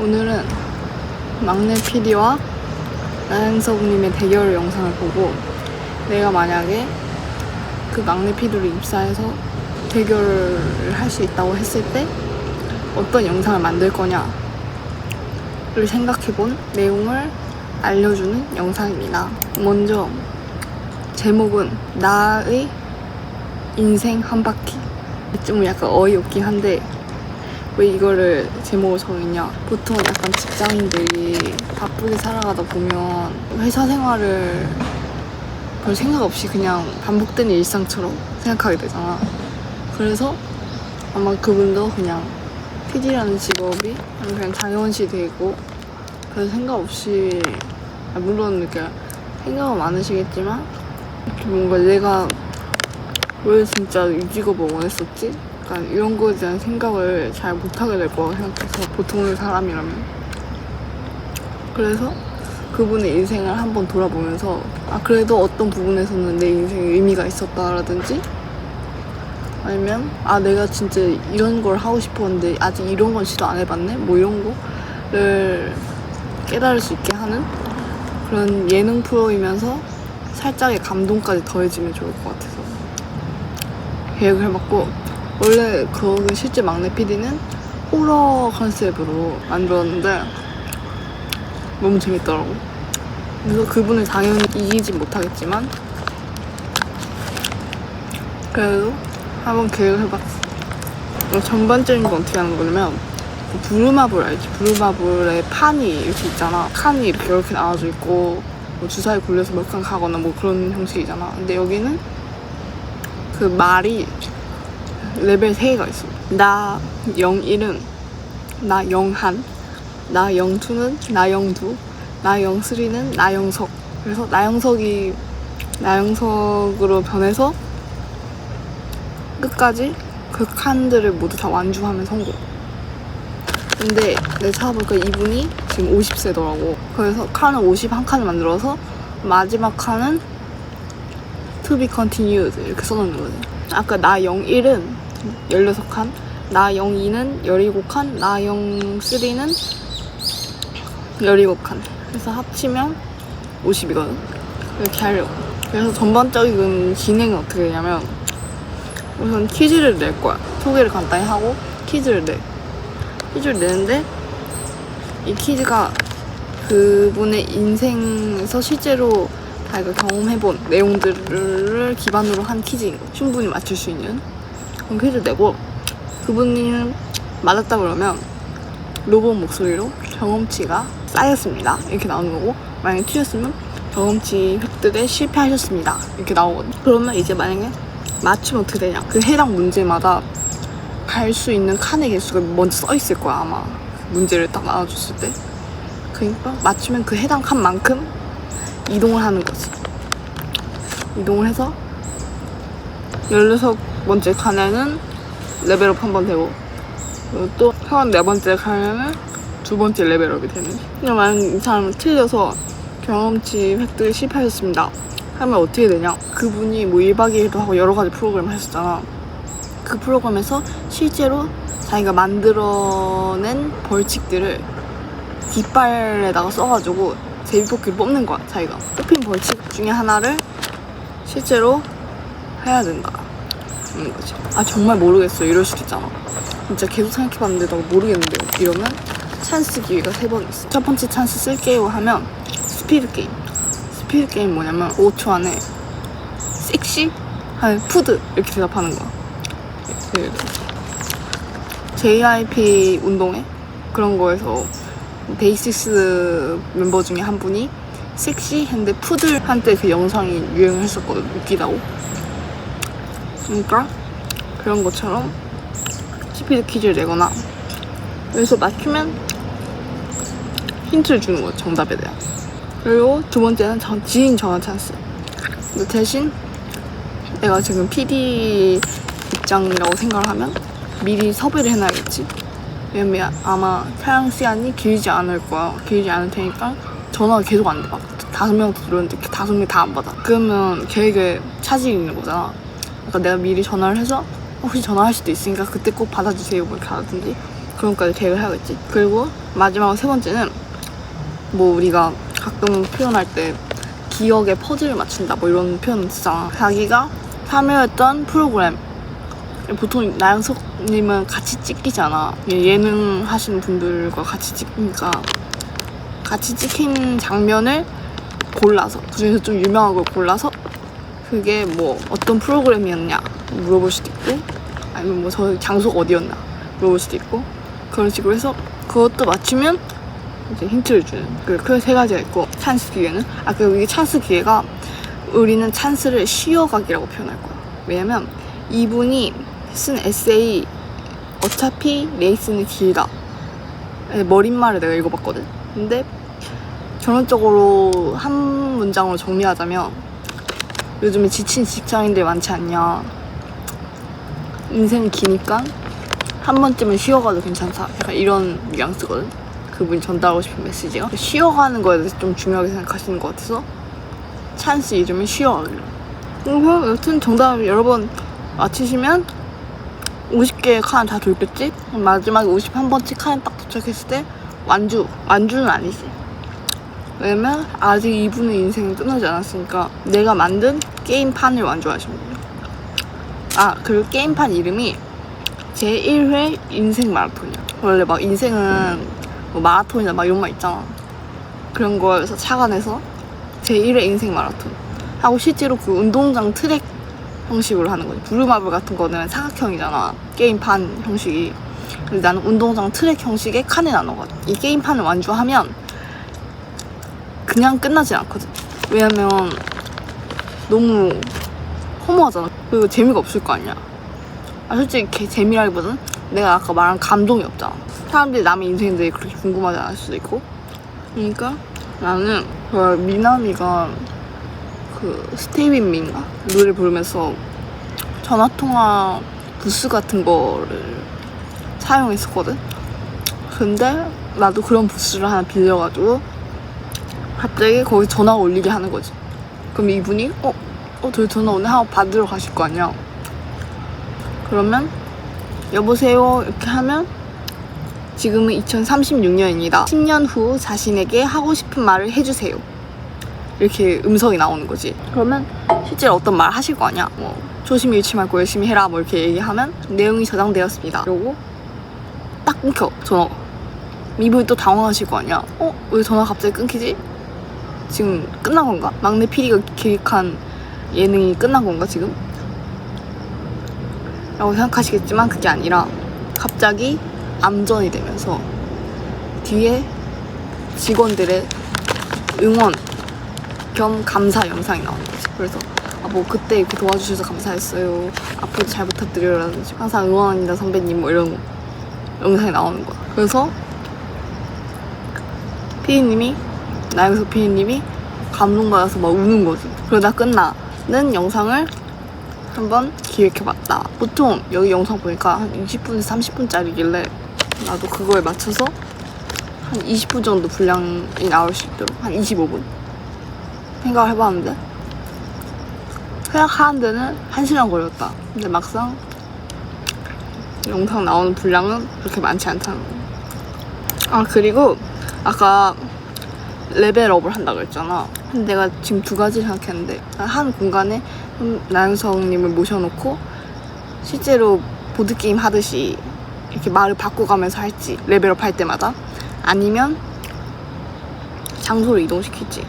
오늘은 막내 PD와 나영석님의 대결 영상을 보고 내가 만약에 그 막내 PD로 입사해서 대결을 할 수 있다고 했을 때 어떤 영상을 만들 거냐를 생각해본 내용을 알려주는 영상입니다. 먼저 제목은 나의 인생 한 바퀴. 좀 약간 어이없긴 한데 왜 이거를 제목을 정했냐. 보통 약간 직장인들이 바쁘게 살아가다 보면 회사 생활을 별 생각 없이 그냥 반복되는 일상처럼 생각하게 되잖아. 그래서 아마 그분도 그냥 PD라는 직업이 그냥 당연시 되고 그래서 생각 없이 물론 이렇게 생각은 많으시겠지만 뭔가 내가 왜 진짜 이 직업을 원했었지? 약간 이런 거에 대한 생각을 잘 못하게 될 거라고 생각해서 보통의 사람이라면. 그래서 그분의 인생을 한번 돌아보면서 그래도 어떤 부분에서는 내 인생에 의미가 있었다라든지 아니면 내가 진짜 이런 걸 하고 싶었는데 아직 이런 건 시도 안 해봤네? 뭐 이런 거를 깨달을 수 있게 하는 그런 예능 프로이면서 살짝의 감동까지 더해지면 좋을 것 같아서 계획을 해봤고, 원래 거기 실제 막내 PD는 호러 컨셉으로 만들었는데 너무 재밌더라고. 그래서 그분을 당연히 이기진 못하겠지만 그래도 한번 계획을 해봤어. 전반적인 건 어떻게 하는 거냐면 부루마블 알지? 부루마블에 판이 이렇게 있잖아. 칸이 이렇게 나와져 있고 뭐 주사위 굴려서 몇 칸 가거나 뭐 그런 형식이잖아. 근데 여기는 그 말이 레벨 3개가 있어. 나 01은 나 영한, 나 02는 나 영두, 나 03는 나 영석. 그래서 나 영석으로 변해서 끝까지 그 칸들을 모두 다 완주하면 성공. 근데 내가 찾아보니까 이분이 지금 50세더라고. 그래서 칸을 51칸을 만들어서 마지막 칸은 to be continued 이렇게 써놓는 거지. 아까 나 01은 16칸, 나 02는 17칸, 나 03는 17칸. 그래서 합치면 50이거든. 이렇게 하려고. 그래서 전반적인 진행은 어떻게 되냐면 우선 퀴즈를 낼 거야. 소개를 간단히 하고 퀴즈를 내. 퀴즈를 내는데 이 퀴즈가 그분의 인생에서 실제로 자기가 경험해본 내용들을 기반으로 한 퀴즈인 거. 충분히 맞출 수 있는 그런 퀴즈를 내고 그분이 맞았다 그러면 로봇 목소리로 경험치가 쌓였습니다 이렇게 나오는 거고, 만약에 틀렸으면 경험치 획득에 실패하셨습니다 이렇게 나오거든. 그러면 이제 만약에 맞추면 어떻게 되냐, 그 해당 문제마다 갈 수 있는 칸의 개수가 먼저 써 있을 거야 아마. 문제를 딱 나눠줬을 때. 그러니까 맞추면 그 해당 칸만큼 이동을 하는 거지. 이동을 해서 16번째 칸에는 레벨업 한 번 되고, 그리고 또 34번째 칸에는 2번째 레벨업이 되는. 근데 만약에 이 사람은 틀려서 경험치 획득에 실패하셨습니다 하면 어떻게 되냐, 그분이 뭐 1박 2일도 하고 여러 가지 프로그램을 하셨잖아. 그 프로그램에서 실제로 자기가 만들어낸 벌칙들을 깃발에다가 써가지고 제비뽑기를 뽑는 거야. 자기가 뽑힌 벌칙 중에 하나를 실제로 해야 된다 거지. 정말 모르겠어 이럴 수도 있잖아. 진짜 계속 생각해봤는데 나 모르겠는데 이러면 찬스 기회가 3번 있어. 첫 번째 찬스 쓸게요 하면 스피드 게임. 스피드 게임 뭐냐면 5초 안에 섹시? 푸드 이렇게 대답하는 거야. JYP 운동회 그런 거에서 데이식스 멤버 중에 한 분이 섹시 했는데 푸드 한때 그 영상이 유행을 했었거든. 웃기다고. 그러니까 그런 것처럼 스피드 퀴즈를 내거나 여기서 맞추면 힌트를 주는 거야, 정답에 대한. 그리고 두 번째는 지인 전화 찬스. 근데 대신 내가 지금 PD 입장이라고 생각을 하면 미리 섭외를 해놔야겠지. 왜냐면 아마 촬영 시간이 길지 않을 거야. 길지 않을 테니까 전화가 계속 안 돼. 막 5명 들었는데 5명 다 안 받아. 그러면 계획에 차질이 있는 거잖아. 그러니까 내가 미리 전화를 해서 혹시 전화할 수도 있으니까 그때 꼭 받아주세요 뭐 이렇게 하든지 그런 것까지 계획을 해야겠지. 그리고 마지막으로 세 번째는 뭐 우리가 가끔 표현할 때 기억에 퍼즐을 맞춘다 뭐 이런 표현 쓰잖아. 자기가 참여했던 프로그램, 보통 나영석님은 같이 찍히잖아. 예능 하시는 분들과 같이 찍으니까 같이 찍힌 장면을 골라서, 그중에서 좀 유명한 걸 골라서 그게 뭐 어떤 프로그램이었냐 물어볼 수도 있고, 아니면 뭐 저 장소가 어디였나 물어볼 수도 있고, 그런 식으로 해서 그것도 맞추면 이제 힌트를 주는, 그 세 가지가 있고. 찬스 기회는, 그리고 이게 찬스 기회가, 우리는 찬스를 쉬어가기라고 표현할 거야. 왜냐면 이분이 쓴 에세이 어차피 레이스는 길다, 머릿말을 내가 읽어봤거든. 근데 결론적으로 한 문장으로 정리하자면, 요즘에 지친 직장인들 많지 않냐, 인생이 기니까 한 번쯤은 쉬어가도 괜찮다, 약간 이런 뉘앙스거든. 그분이 전달하고 싶은 메시지가 쉬어가는 거에 대해서 좀 중요하게 생각하시는 것 같아서 찬스 이름은 쉬어가기로. 그리고 여튼 정답 여러 번 맞히시면 50개의 칸 다 돌겠지? 마지막에 51번째 칸에 딱 도착했을 때 완주는 아니지. 왜냐면 아직 이분의 인생이 끝나지 않았으니까 내가 만든 게임판을 완주하시면 돼요. 그리고 게임판 이름이 제1회 인생 마라톤이야. 원래 막 인생은 뭐 마라톤이나 막 이런 말 있잖아. 그런 거에서 착안해서 제1회 인생 마라톤 하고, 실제로 그 운동장 트랙 형식으로 하는 거지. 부루마블 같은 거는 사각형이잖아, 게임판 형식이. 근데 나는 운동장 트랙 형식의 칸에 나눠가지고 이 게임판을 완주하면 그냥 끝나지 않거든. 왜냐면 너무 허무하잖아. 그리고 재미가 없을 거 아니야. 솔직히 재미라기보다는 내가 아까 말한 감동이 없잖아. 사람들이 남의 인생들이 그렇게 궁금하지 않을 수도 있고. 그러니까 나는 미나미가 그 스테이 윈 미인가? 노래 부르면서 전화통화 부스 같은 거를 사용했었거든. 근데 나도 그런 부스를 하나 빌려가지고 갑자기 거기 전화가 울리게 하는 거지. 그럼 이분이 저희 전화 오늘 하고 받으러 가실 거 아니야. 그러면 여보세요 이렇게 하면, 지금은 2036년입니다. 10년 후 자신에게 하고 싶은 말을 해주세요. 이렇게 음성이 나오는 거지. 그러면 실제로 어떤 말 하실 거 아니야. 뭐 조심히 잃지 말고 열심히 해라 뭐 이렇게 얘기하면 내용이 저장되었습니다. 그러고 딱 끊겨 전화가. 이분이 또 당황하실 거 아니야. 왜 전화가 갑자기 끊기지? 지금 끝난 건가? 막내 PD가 기획한 예능이 끝난 건가 지금? 라고 생각하시겠지만 그게 아니라 갑자기 암전이 되면서 뒤에 직원들의 응원 겸 감사 영상이 나오는 거지. 그래서 뭐 그때 이렇게 도와주셔서 감사했어요, 앞으로도 잘 부탁드려요 라든지, 항상 응원합니다 선배님 뭐 이런 영상이 나오는 거야. 그래서 나영석 PD님이 감동받아서 막 우는 거지. 그러다 끝나는 영상을 한번 기획해봤다. 보통 여기 영상 보니까 한 20분에서 30분짜리길래 나도 그거에 맞춰서 한 20분 정도 분량이 나올 수 있도록 한 25분 생각을 해봤는데, 생각하는 데는 1시간 걸렸다. 근데 막상 영상 나오는 분량은 그렇게 많지 않다는 거. 그리고 아까 레벨업을 한다고 했잖아. 근데 내가 지금 2가지 생각했는데, 한 공간에 나영석님을 모셔놓고 실제로 보드게임 하듯이 이렇게 말을 바꿔가면서 할지, 레벨업 할 때마다, 아니면 장소를 이동시킬지.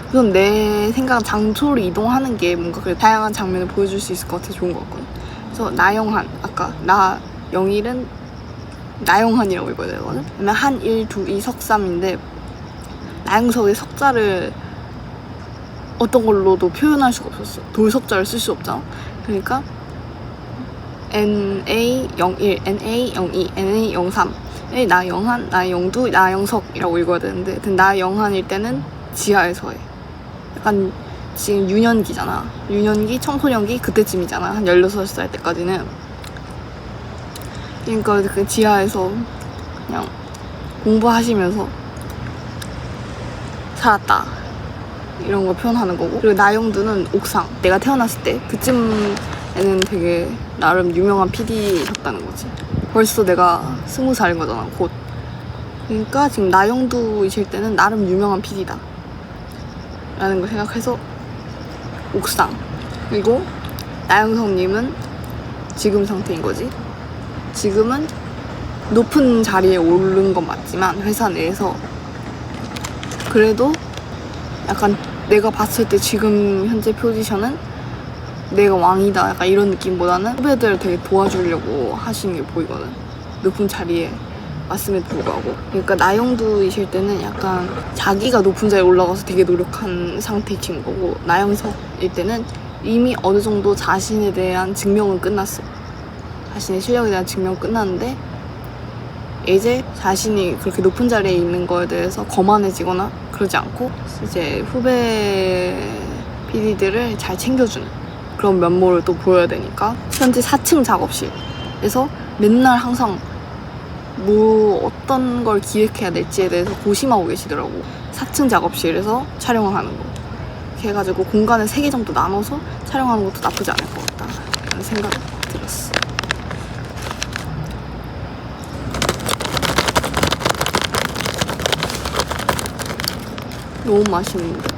우선 내 생각은 장소를 이동하는 게 뭔가 그래 다양한 장면을 보여줄 수 있을 것 같아서 좋은 것 같거든. 그래서 나영한, 아까 나영일은 나영한이라고 읽어야 되거든. 그러면 한일, 두이, 석삼인데 나영석의 석자를 어떤 걸로도 표현할 수가 없었어. 돌석자를 쓸 수 없잖아. 그러니까 NA01, NA02, NA03의 나영한, 나영두, 나영석이라고 읽어야 되는데, 나영한일 때는 지하에서 해. 약간 지금 유년기잖아. 유년기, 청소년기 그때쯤이잖아. 한 16살 때까지는. 그러니까 그 지하에서 그냥 공부하시면서 살았다, 이런 거 표현하는 거고. 그리고 나영두는 옥상, 내가 태어났을 때 그쯤에는 되게 나름 유명한 PD셨다는 거지. 벌써 내가 20살인 거잖아, 곧. 그러니까 지금 나영두이실 때는 나름 유명한 PD다 라는 걸 생각해서 옥상. 그리고 나영석님은 지금 상태인 거지. 지금은 높은 자리에 오른 건 맞지만 회사 내에서 그래도 약간 내가 봤을 때 지금 현재 포지션은 내가 왕이다 약간 이런 느낌보다는 후배들을 되게 도와주려고 하시는 게 보이거든. 높은 자리에 왔음에도 불구하고. 그러니까 나영두이실 때는 약간 자기가 높은 자리에 올라가서 되게 노력한 상태이신 거고, 나영석일 때는 이미 어느 정도 자신에 대한 증명은 끝났어. 자신의 실력에 대한 증명은 끝났는데 이제 자신이 그렇게 높은 자리에 있는 거에 대해서 거만해지거나 그러지 않고 이제 후배 PD들을 잘 챙겨주는 그런 면모를 또 보여야 되니까 현재 4층 작업실에서 맨날 항상 뭐 어떤 걸 기획해야 될지에 대해서 고심하고 계시더라고. 4층 작업실에서 촬영을 하는 거. 이렇게 해가지고 공간을 3개 정도 나눠서 촬영하는 것도 나쁘지 않을 것 같다 라는 생각이 들었어. 너무 맛있는데?